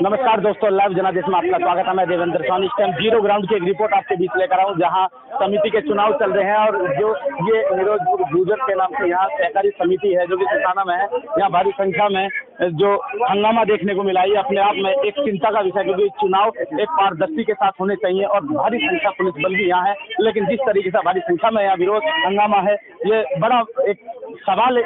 नमस्कार दोस्तों, लाइव जनादेश में आपका स्वागत है। मैं देवेंद्र स्वामी इस टाइम जीरो ग्राउंड की एक रिपोर्ट आपके बीच लेकर आऊँ, जहां समिति के चुनाव चल रहे हैं और जो ये निरोजपुर गुजर के नाम से यहाँ सहकारी समिति है जो कि सिताना में है, यहाँ भारी संख्या में जो हंगामा देखने को मिला। ये अपने आप में एक चिंता का विषय, क्योंकि चुनाव एक पारदर्शी के साथ होने चाहिए और भारी संख्या पुलिस बल भी यहाँ है, लेकिन जिस तरीके से भारी संख्या में यहाँ विरोध हंगामा है, ये बड़ा एक सवाल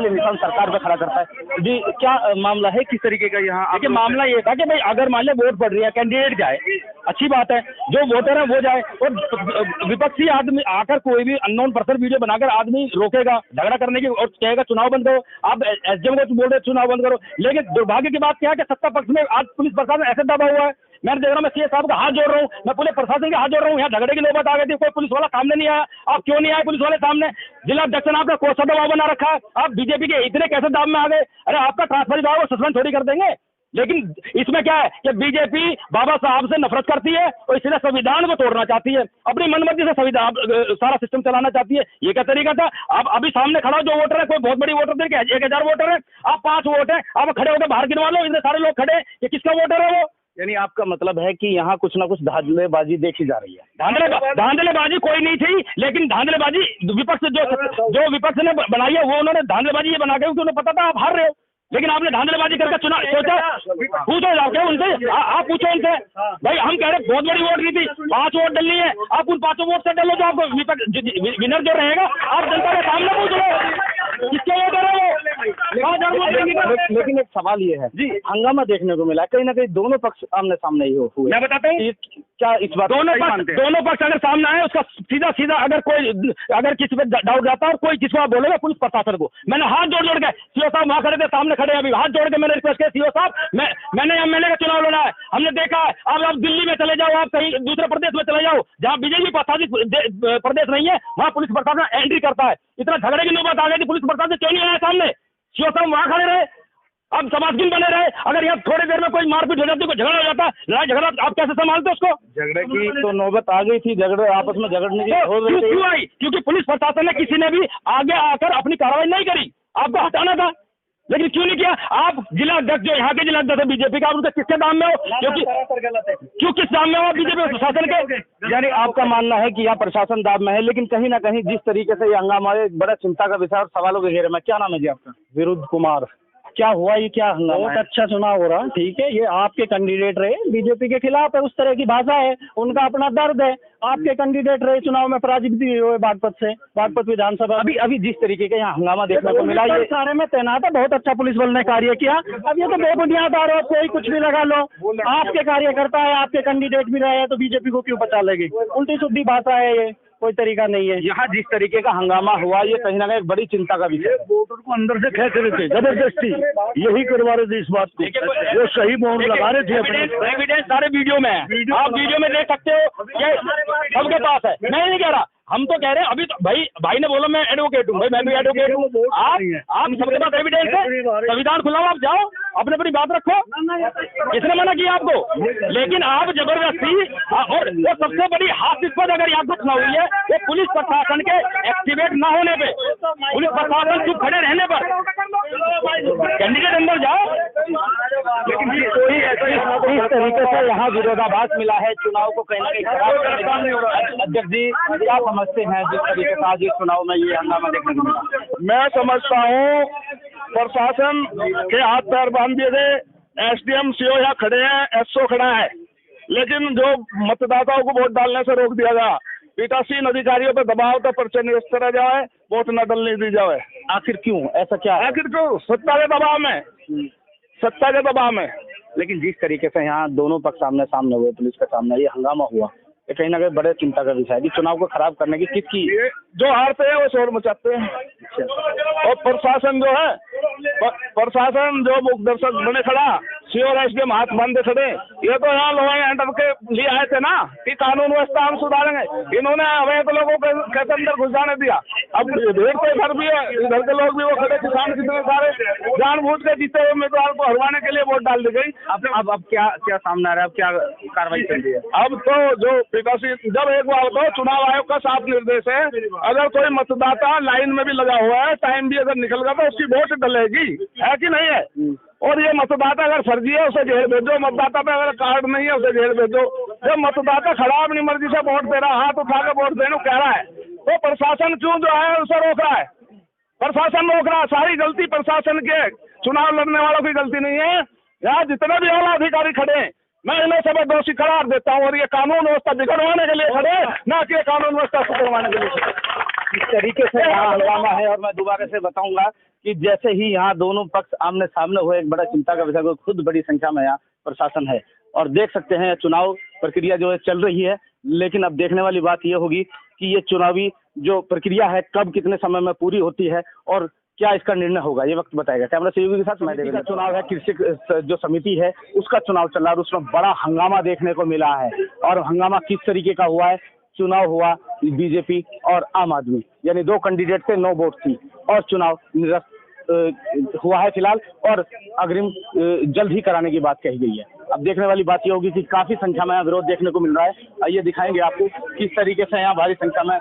निशान सरकार पे खड़ा करता है। जी, क्या मामला है, किस तरीके का यहाँ? देखिए, मामला ये था कि भाई अगर मान ले वोट पड़ रही है, कैंडिडेट जाए, अच्छी बात है, जो वोटर है वो जाए, और विपक्षी आदमी आकर कोई भी अननोन पर्सन वीडियो बनाकर आदमी रोकेगा झगड़ा करने की और कहेगा चुनाव बंद करो। आप एसडीएम को बोल रहे चुनाव बंद करो, लेकिन दुर्भाग्य की बात क्या है कि सत्ता पक्ष में आज पुलिस प्रशासन ऐसे दबा हुआ है। मैं देख रहा हूँ, मैं सीएस साहब का हाथ जोड़ रहा हूँ, मैं पूरे प्रशासन के हाथ जोड़ रहा हूँ। यहाँ झगड़े की नौबत आ गई थी, कोई पुलिस वाला सामने नहीं आया। आप क्यों नहीं आए पुलिस वाले सामने? जिला अध्यक्ष ने आपका कोसा दबाव बना रखा है, आप बीजेपी के इतने कैसे दाव में आ गए? अरे आपका ट्रांसफर दबाव सस्पेंड थोड़ी कर देंगे। लेकिन इसमें क्या है कि बीजेपी बाबा साहब से नफरत करती है और इसलिए संविधान को तोड़ना चाहती है, अपनी मनमर्जी से संविधान सारा सिस्टम चलाना चाहती है। ये क्या तरीका था? आप अभी सामने खड़ा जो वोटर है, कोई बहुत बड़ी वोटर देखिए 1000 वोटर है, आप 5 वोट है, आप खड़े होकर बाहर गिनवा लो, इतने सारे लोग खड़े, ये किसका वोटर है वो? यानी आपका मतलब है कि यहाँ कुछ ना कुछ धांधलेबाजी देखी जा रही है। धांधलेबाजी कोई नहीं थी, लेकिन धांधलेबाजी विपक्ष जो विपक्ष ने बनाई है वो उन्होंने धांधलेबाजी ये बना के, क्योंकि उन्हें पता था आप हार रहे हो, लेकिन आपने धांधलेबाजी करके चुनाव सोचा। पूछो जाके उनसे, आप पूछो उनसे। भाई हम कह रहे बहुत बड़ी वोट नहीं थी, 5 वोट डलनी है, आप उन 5 वोट से डलो जो आपको विनर जो रहेगा, आप जनता के सामने पूछ लो किसके वोट है वो। लेकिन एक सवाल ये है जी, हंगामा देखने को मिला, कहीं ना कहीं दोनों पक्ष आमने सामने ही हुए। मैं बताता हूँ क्या इस बात दोनों पक्ष अगर सामने आए, उसका सीधा अगर किसी पे डाउट जाता है और कोई किसी को बोलेगा पुलिस प्रशासन को, मैंने हाथ जोड़ के सीओ साहब वहाँ खड़े थे, सामने खड़े, अभी हाथ जोड़ के मैंने रिक्वेस्ट किया, सीओ साहब मैंने एमएलए का चुनाव लड़ा है, हमने देखा है, अब आप दिल्ली में चले जाओ, आप कहीं दूसरे प्रदेश में चले जाओ जहाँ बीजेपी प्रशासित प्रदेश नहीं है, वहाँ पुलिस प्रशासन एंट्री करता है। इतना झगड़े की नौबत आ गई थी, पुलिस प्रशासन क्यों नहीं आया सामने? सीओ साहब वहाँ खड़े रहे, अब समाजगिन बने रहे। अगर यहाँ थोड़ी देर में कोई मारपीट हो जाती, कोई झगड़ा हो जाता, लड़ाई झगड़ा, आप कैसे संभालते उसको? झगड़े की तो नौबत आ गई थी, झगड़े आपस में झगड़ने की क्यों आई? क्योंकि पुलिस प्रशासन ने किसी ने भी आगे आकर अपनी कार्रवाई नहीं करी, आपको हटाना था, लेकिन क्यों नहीं किया? आप जिला अध्यक्ष जो यहाँ के जिला अध्यक्ष है बीजेपी का, उनका किसके दाम में हो? क्यों किस दाम में हो बीजेपी प्रशासन के? यानी आपका मानना है कि यहाँ प्रशासन दाम में है, लेकिन कहीं ना कहीं जिस तरीके से ये हंगामा है, बड़ा चिंता का विषय और सवालों के घेरे में। क्या नाम है जी आपका? विरुद्ध कुमार। क्या हुआ, ये क्या हंगामा? बहुत अच्छा चुनाव हो रहा, ठीक है, ये आपके कैंडिडेट रहे, बीजेपी के खिलाफ है, उस तरह की भाषा है, उनका अपना दर्द है। आपके कैंडिडेट रहे, चुनाव में पराजित भी हुए बागपत विधानसभा। अभी जिस तरीके का यहाँ हंगामा देखने को मिला, ये सारे में तैनात है, बहुत अच्छा पुलिस बल ने कार्य किया। अब ये तो बेबुनियाद आरोप, कोई कुछ भी लगा लो, आपके कार्यकर्ता है, आपके कैंडिडेट भी रहे हैं, तो बीजेपी को क्यों बचा लेगी? उल्टी सुद्धी भाषा है, ये कोई तरीका नहीं है। यहाँ जिस तरीके का हंगामा हुआ, ये कहीं ना कहीं बड़ी चिंता का विषय है। वोटर को अंदर से खेच रहे थे, जबरदस्ती यही करवा रहे थे इस बात को, वो सही मोहर लगा रहे थे। एविडेंस सारे वीडियो में है, आप वीडियो में देख सकते हो, ये सबके पास है। मैं नहीं कह रहा, हम तो कह रहे हैं, अभी तो भाई ने बोला मैं एडवोकेट हूँ, भाई मैं भी एडवोकेट हूँ। आप सबके पास एविडेंस है, संविधान खुला हुआ, आप जाओ अपनी बात रखो, किसने मना किया आपको? लेकिन आप जबरदस्ती, और वो सबसे बड़ी हास्यास्पद अगर यहाँ घटना हुई है वो पुलिस प्रशासन के एक्टिवेट ना होने पे, पुलिस प्रशासन चुप खड़े रहने पर। कैंडिडेट अंदर जाओ, लेकिन कोई इस तरीके से यहाँ विरोधाभास मिला है चुनाव को कहीं ना कहीं खराब करने का। अध्यक्ष जी, क्या समझते हैं जिस तरीके से आज इस चुनाव में ये हंगामा देखने को मिला? मैं समझता हूँ प्रशासन के हाथ पैर बांध दिए गए, एसडीएम सीओ यहाँ खड़े हैं, एसओ खड़ा है, लेकिन जो मतदाताओं को वोट डालने से रोक दिया गया, पीठासीन अधिकारियों पर दबाव तो पर्चे निरस्त करा जाए, वोट न डालने दी जाए। आखिर क्यों ऐसा, क्या आखिर क्यों? सत्ता के दबाव में, सत्ता के दबाव में। लेकिन जिस तरीके से यहाँ दोनों पक्ष सामने हुए, पुलिस के सामने ये हंगामा हुआ, ये कहीं ना कहीं बड़े चिंता का विषय है कि चुनाव को खराब करने की किसकी? जो हारते हैं वो शोर मचाते हैं, और प्रशासन जो है, प्रशासन जो मुख्य दर्शक बने खड़ा, सीओ और एसडीएम हाथ बांधे खड़े। ये तो यहाँ लोग एंटर के लिए आए थे ना कि कानून व्यवस्था हम सुधारेंगे, इन्होंने अवैध लोगों को कैसे अंदर घुस जाने दिया। अब भीड़ तो इधर भी है, इधर के लोग भी वो खड़े, किसान कितने सारे जानबूझ के जीते हुए उम्मीदवार को हरवाने के लिए वोट डाल दी गई। अब क्या सामने आ रहा है, अब क्या कार्रवाई चल रही है? अब तो जो पीठासीन, जब एक बार तो चुनाव आयोग का साफ निर्देश है, अगर कोई मतदाता लाइन में भी लगा हुआ है, टाइम भी अगर निकल गया तो उसकी वोट डलेगी, है कि नहीं है? और ये मतदाता अगर फर्जी है उसे जेल भेजो, मतदाता पे अगर कार्ड नहीं है उसे जेल भेजो। जब मतदाता खड़ा अपनी मर्जी से वोट दे रहा, हाथ उठा के वोट देने कह रहा है, तो प्रशासन क्यों जो है उसे रोक रहा है? प्रशासन रोक रहा है, सारी गलती प्रशासन के, चुनाव लड़ने वालों की गलती नहीं है। यहाँ जितने भी आला अधिकारी खड़े हैं, मैं इन्हें सब दोषी करार देता हूँ, और ये कानून व्यवस्था बिगड़वाने के लिए खड़े, ना कि कानून व्यवस्था सुधरवाने के लिए। इस तरीके से यहाँ हंगामा है। और मैं दोबारा से बताऊंगा कि जैसे ही यहाँ दोनों पक्ष आमने सामने हुए, एक बड़ा चिंता का विषय, खुद बड़ी संख्या में यहाँ प्रशासन है, और देख सकते हैं चुनाव प्रक्रिया जो है चल रही है। लेकिन अब देखने वाली बात ये होगी कि ये चुनावी जो प्रक्रिया है कब कितने समय में पूरी होती है और क्या इसका निर्णय होगा, ये वक्त बताएगा। कैमरा सहयोगी के साथ मैं देवेंद्र। चुनाव है, कृषि जो समिति है उसका चुनाव चल रहा है, और उसमें बड़ा हंगामा देखने को मिला है। और हंगामा किस तरीके का हुआ है? चुनाव हुआ बीजेपी और आम आदमी, यानी दो कैंडिडेट थे, 9 वोट थी, और चुनाव निरस्त हुआ है फिलहाल, और अग्रिम जल्द ही कराने की बात कही गई है। अब देखने वाली बात ये होगी कि काफी संख्या में यहाँ विरोध देखने को मिल रहा है। आइए दिखाएंगे आपको किस तरीके से यहाँ भारी संख्या में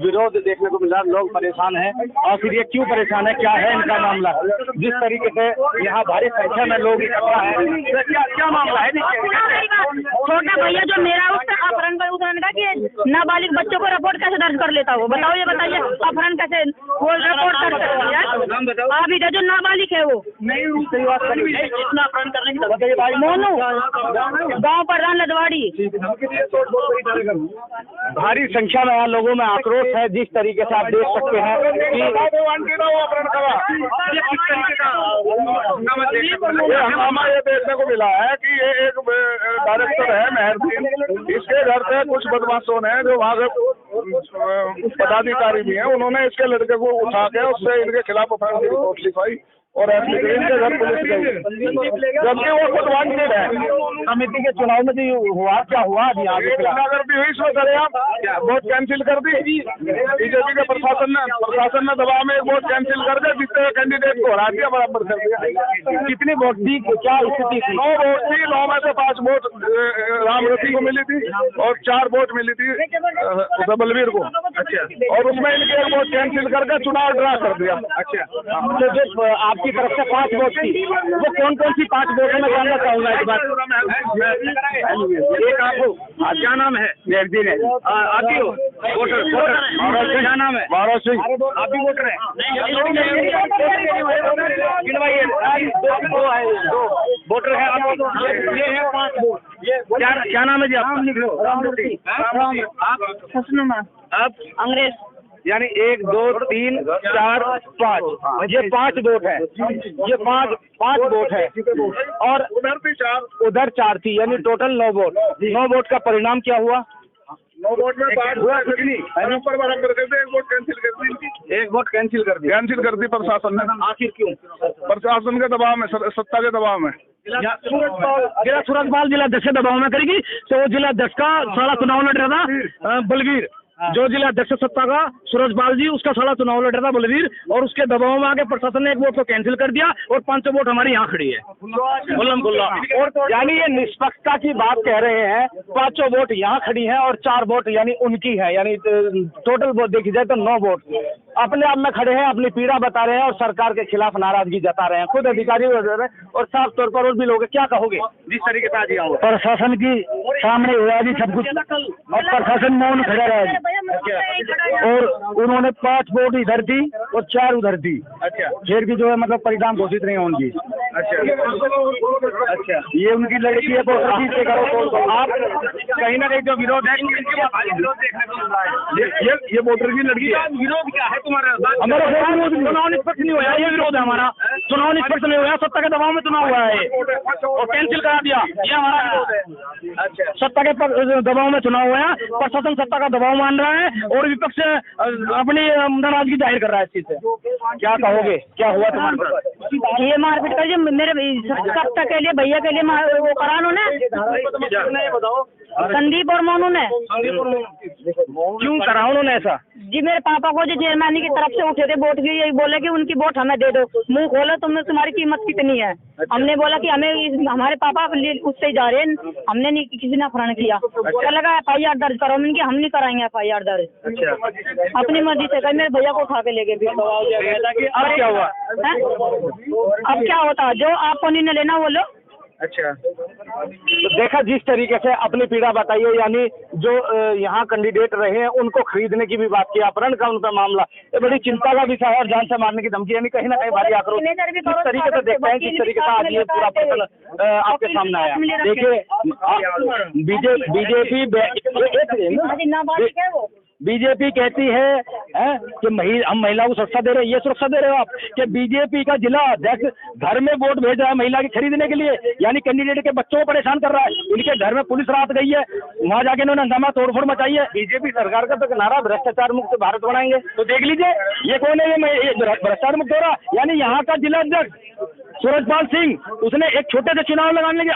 विरोध देखने को मिल रहा है। लोग परेशान हैं, और फिर ये क्यों परेशान है, क्या है इनका मामला? जिस तरीके से यहाँ भारी संख्या में लोग इकट्ठा है, क्या मामला है? छोटा भैया जो मेरा उसका अपहरण का कि नाबालिग बच्चों को रिपोर्ट कैसे दर्ज कर लेता हो? बताओ, ये बताइए, अपहरण कैसे वो रिपोर्ट दर्ज कर? अभी जो नाबालिग है वो इतना अपहरण करने की बताइए भाई। मोनू गाँव प्रधान लदवाड़ी। भारी संख्या में यहाँ लोगों में आक्रोश है। जिस तरीके से आप देख सकते हैं कि हंगामा ये देखने को मिला है कि ये एक डायरेक्टर है मेहरदीन, इसके घर से कुछ बदमाशों ने, जो वहाँ के पदाधिकारी भी हैं, उन्होंने इसके लड़के को उठा के उससे इनके खिलाफ अपराध की रिपोर्ट लिखवाई, और इनके घर पुलिस गई, जबकि वो खुद वांटेड है। समिति के चुनाव में जो हुआ, क्या हुआ अभी आगे? गुंडागर्दी हुई, इसमें करे आप वोट कैंसिल कर दी बीजेपी के प्रशासन ने दबाव में वोट कैंसिल कर दिया, जिससे कैंडिडेट को हरा दिया, बराबर कर दिया। कितनी वोट थी, क्या स्थिति थी? 9 वोट थी, 9 में से 5 वोट रामरती को मिली थी, और 4 वोट मिली थी बलवीर को। अच्छा, और उसमें इनके एक वोट कैंसिल करके चुनाव ड्रा कर दिया। अच्छा, तो जो आपकी तरफ से 5 वोट थी, वो कौन कौन सी 5 वोट है, मैं जानना चाहूंगा इस बात। एक आपको क्या नाम है? मेहरदीन है। आती हो वोटर? क्या नाम है? महाराज सिंह। आप भी वोटर हैं? दो वोटर है आप। ये है 5 वोट। क्या नाम है जी? आप लिख लो। आप अंग्रेज, यानी 1 2 3 4 5, ये 5 वोट है। ये 5 वोट है, और उधर 4 थी, यानी टोटल 9 वोट। 9 वोट का परिणाम क्या हुआ? 9 वोट में 5 हुआ, कुछ नहीं, बराबर कर दे, 1 वोट कैंसिल कर दी। 1 वोट कैंसिल कर दी प्रशासन ने। आखिर क्यों? प्रशासन के दबाव में, सत्ता के दबाव में। जिला सूरजपाल जिला अध्यक्ष के दबाव में करेगी, तो वो जिला अध्यक्ष का सारा चुनाव लड़ रहा था बलवीर, जो जिला अध्यक्ष सत्ता का सूरजपाल जी, उसका सारा चुनाव लड़ रहा था बलवीर, और उसके दबाव में आके प्रशासन ने 1 वोट को कैंसिल कर दिया, और 5 वोट हमारी यहाँ खड़ी है गुल्ला। और यानी ये निष्पक्षता की बात कह रहे हैं। 5 वोट यहाँ खड़ी हैं और 4 वोट यानी उनकी है, यानी टोटल वोट देखी जाए तो 9 वोट अपने आप में खड़े हैं, अपनी पीड़ा बता रहे हैं, और सरकार के खिलाफ नाराजगी जता रहे हैं, खुद अधिकारी और साफ तौर पर और भी लोग। क्या कहोगे जिस तरीके से आज यहाँ प्रशासन की सामने हुआ जी सब कुछ, और प्रशासन मौन खड़ा रहा, और उन्होंने 5 वोट इधर दी और 4 उधर दी। अच्छा, फिर भी जो है मतलब परिणाम घोषित नहीं होंगी। अच्छा, ये उनकी लड़की है, तो से करो। आप कहीं ना कहीं जो विरोध है, ये वोटर की लड़की है। विरोध क्या है तुम्हारा? हमारा चुनाव निष्पक्ष नहीं हुआ, ये विरोध है हमारा। चुनाव निष्पक्ष नहीं हुआ, सत्ता के दबाव में चुनाव हुआ है और कैंसिल करा दिया, ये हमारा विरोध है। अच्छा, सत्ता के दबाव में चुनाव हुआ है, प्रशासन सत्ता का दबाव मान रहा है, और विपक्ष अपनी नाराजगी जाहिर कर रहा है इस चीज से। क्या कहोगे, क्या हुआ तुम्हारे? ये मारपीट कर, जो मेरे सत्ता के लिए, भैया के लिए वो करा उन्होंने। बताओ संदीप और मोनू ने। क्यों करा उन्होंने ऐसा? जी मेरे पापा को जो चेयरमैन की तरफ से उठे थे वोट की, यही बोले कि उनकी वोट हमें दे दो, मुंह खोलो तुम्हारी कीमत कितनी है। हमने बोला कि हमारे पापा उससे ही जा रहे हैं, हमने नहीं, किसी ने अपहरण किया। क्या लगा FIR दर्ज करो, उनकी हम नहीं कराएंगे FIR दर्ज। अच्छा, अपनी मर्जी से कर, मेरे भैया को उठा के ले गए। अब क्या हुआ? अब क्या होता, जो आपको निर्णय लेना वो लो। अच्छा, तो देखा जिस तरीके से अपनी पीड़ा बताइए, यानी जो यहाँ कैंडिडेट रहे हैं उनको खरीदने की भी बात की, अपहरण का उनका मामला, ये बड़ी चिंता का विषय है और जान से मारने की धमकी, यानी कहीं ना कहीं भारी आक्रोश जिस तरीके से देखते हैं, जिस तरीके से आज ये पूरा प्रकरण आपके सामने आया। देखिए बीजेपी कहती है कि हम महिला को सुरक्षा दे रहे हैं। ये सुरक्षा दे रहे हो आप कि बीजेपी का जिला अध्यक्ष घर में वोट भेज रहा है महिला की खरीदने के लिए, यानी कैंडिडेट के बच्चों को परेशान कर रहा है। इनके घर में पुलिस रात गई है, वहां जाके इन्होंने हंगामा तोड़फोड़ मचाई है। बीजेपी सरकार का तो नारा भ्रष्टाचार मुक्त भारत बनाएंगे, तो देख लीजिए ये कौन है, ये भ्रष्टाचार मुक्त हो रहा। यानी यहाँ का जिला अध्यक्ष सूरजपाल सिंह, उसने एक छोटे से चुनाव लगाने के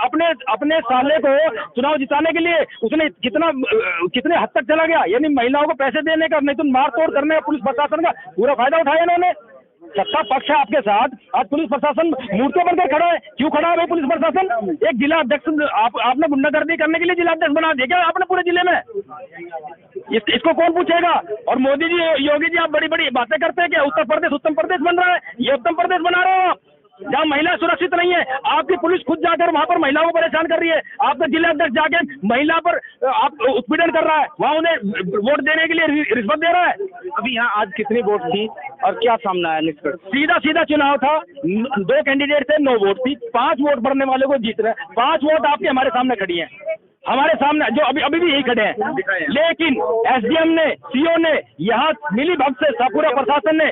अपने साले को चुनाव जिताने के लिए उसने कितने हद तक चला गया, यानी महिलाओं को पैसे देने का, नहीं तो मार तोड़ करने का पुलिस प्रशासन का पूरा फायदा उठाया इन्होंने। सत्ता पक्ष है आपके साथ, आज पुलिस प्रशासन मूर्तियों बनकर खड़ा है। क्यों खड़ा है भाई पुलिस प्रशासन? एक जिला अध्यक्ष आपने गुंडागर्दी करने के लिए जिला अध्यक्ष बना दिया क्या आपने पूरे जिले में? इसको कौन पूछेगा? और मोदी जी, योगी जी, आप बड़ी बड़ी बातें करते हैं कि उत्तर प्रदेश बन रहा है। ये उत्तर प्रदेश बना रहे हो आप, जहाँ महिला सुरक्षित नहीं है। आपकी पुलिस खुद जाकर वहाँ पर महिलाओं को परेशान कर रही है। आपका जिला अध्यक्ष जाके महिला पर आप उत्पीड़न कर रहा है, वहाँ उन्हें वोट देने के लिए रिश्वत दे रहा है। अभी यहाँ आज कितनी वोट थी और क्या सामना आया निष्कर्ष? सीधा चुनाव था, 2 कैंडिडेट थे, 9 वोट थी, 5 वोट पड़ने वाले को जीत रहे हैं। 5 वोट आपके हमारे सामने खड़ी है, हमारे सामने जो अभी भी यही खड़े हैं। लेकिन SDM ने, CO ने, यहाँ मिली भगत से पूरा प्रशासन ने,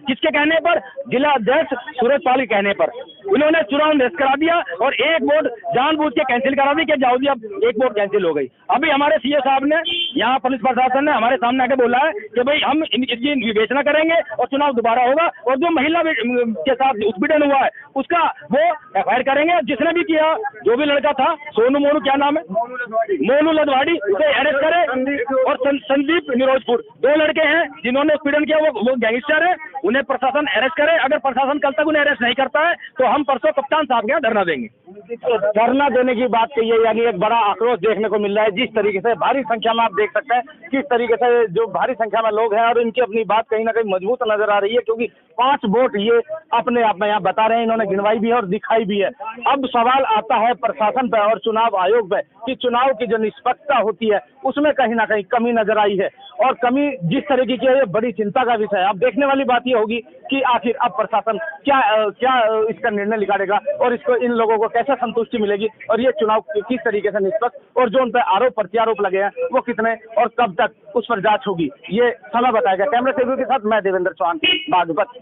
किसके कहने पर? जिला अध्यक्ष सूरजपाल के कहने पर उन्होंने चुनाव निरस्त करा दिया और एक वोट जानबूझ के कैंसिल करा दी कि जाओ जी अब एक वोट कैंसिल हो गई। अभी हमारे CO साहब ने, यहाँ पुलिस प्रशासन ने हमारे सामने आके बोला है कि भाई हम इसकी विवेचना करेंगे और चुनाव दोबारा होगा, और जो महिला के साथ उत्पीड़न हुआ है उसका वो FIR करेंगे। जिसने भी किया, जो भी लड़का था, सोनू मोनू, क्या नाम है, मोनू लदवाड़ी, उसे अरेस्ट करे, और संदीप निरोजपुर, 2 लड़के हैं जिन्होंने उत्पीड़न किया, वो गैंगस्टर है, उन्हें प्रशासन अरेस्ट करे। अगर प्रशासन कल तक उन्हें अरेस्ट नहीं करता है तो हम परसों कप्तान साहब के यहाँ धरना देंगे। धरना देने की बात कही है, यानी एक बड़ा आक्रोश देखने को मिल रहा है। जिस तरीके से भारी संख्या में आप देख सकते हैं किस तरीके से जो भारी संख्या में लोग हैं और इनकी अपनी बात कहीं ना कहीं मजबूत नजर आ रही है, क्योंकि 5 वोट ये अपने आप में यहाँ बता रहे हैं, इन्होंने गिनवाई भी है और दिखाई भी है। अब सवाल आता है प्रशासन पे और चुनाव आयोग पे कि चुनाव की जो निष्पक्षता होती है उसमें कहीं ना कहीं कमी नजर आई है, और कमी जिस तरीके की है ये बड़ी चिंता का विषय है। अब देखने वाली बात ये होगी कि आखिर अब प्रशासन क्या इसका निर्णय निकालेगा और इसको इन लोगों को कैसे संतुष्टि मिलेगी, और ये चुनाव किस तरीके से निष्पक्ष, और जो उन पर आरोप प्रत्यारोप लगे हैं वो कितने और कब तक उस पर जांच होगी, ये समय बताएगा। कैमरा से के साथ मैं देवेंद्र चौहान, बागपत।